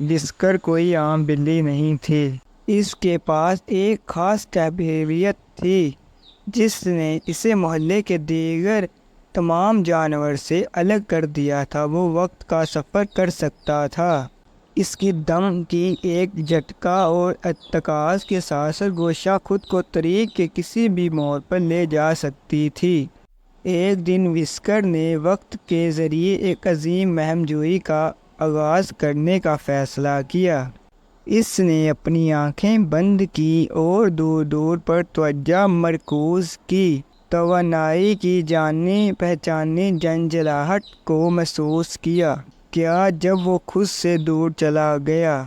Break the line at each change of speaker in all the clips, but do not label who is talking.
Whisker کوئی عام بلی نہیں تھی۔ اس کے پاس ایک خاص قابلیت تھی جس نے اسے محلے کے دیگر تمام جانور سے الگ کر دیا تھا۔ وہ وقت کا سفر کر سکتا تھا۔ اس کی دم کی ایک جھٹکا اور ارتکاز کے ساتھ سرگوشا خود کو طریق کے کسی بھی موڑ پر لے جا سکتی تھی۔ ایک دن وسکر نے وقت کے ذریعے ایک عظیم مہم جوئی کا آغاز کرنے کا فیصلہ کیا۔ اس نے اپنی آنکھیں بند کی اور دور دور پر توجہ مرکوز کی، توانائی کی جاننے پہچاننے جھنجھلاہٹ کو محسوس کیا۔ جب وہ خود سے دور چلا گیا،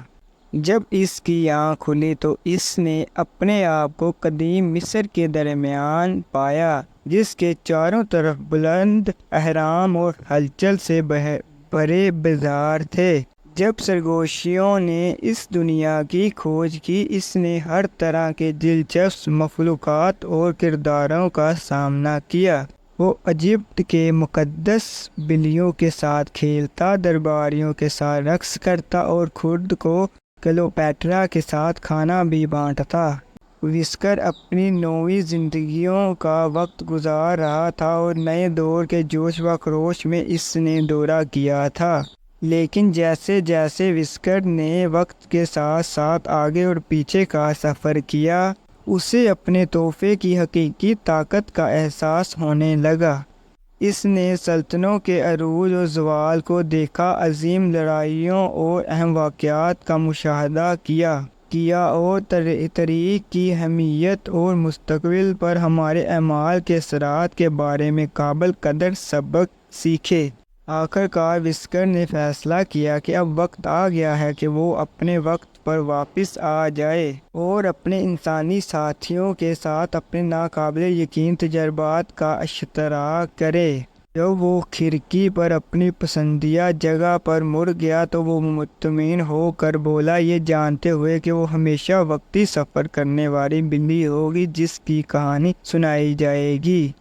جب اس کی آنکھ کھلی تو اس نے اپنے آپ کو قدیم مصر کے درمیان پایا، جس کے چاروں طرف بلند اہرام اور ہلچل سے بھرے بازار تھے۔ جب سرگوشیوں نے اس دنیا کی کھوج کی، اس نے ہر طرح کے دلچسپ مخلوقات اور کرداروں کا سامنا کیا۔ وہ ایجپٹ کے مقدس بلیوں کے ساتھ کھیلتا، درباریوں کے ساتھ رقص کرتا اور خود کو کلیوپیٹرا کے ساتھ کھانا بھی بانٹتا۔ وسکر اپنی نویں زندگیوں کا وقت گزار رہا تھا اور نئے دور کے جوش و خروش میں اس نے دورہ کیا تھا۔ لیکن جیسے جیسے وسکر نے وقت کے ساتھ ساتھ آگے اور پیچھے کا سفر کیا، اسے اپنے تحفے کی حقیقی طاقت کا احساس ہونے لگا۔ اس نے سلطنتوں کے عروج و زوال کو دیکھا، عظیم لڑائیوں اور اہم واقعات کا مشاہدہ کیا اور تاریخ کی اہمیت اور مستقبل پر ہمارے اعمال کے اثرات کے بارے میں قابل قدر سبق سیکھے۔ آخرکار وسکر نے فیصلہ کیا کہ اب وقت آ گیا ہے کہ وہ اپنے وقت پر واپس آ جائے اور اپنے انسانی ساتھیوں کے ساتھ اپنے ناقابل یقین تجربات کا اشتراک کرے۔ جب وہ کھڑکی پر اپنی پسندیدہ جگہ پر مڑ گیا تو وہ مطمئن ہو کر بولا، یہ جانتے ہوئے کہ وہ ہمیشہ وقتی سفر کرنے والی بلی ہوگی جس کی کہانی سنائی جائے گی۔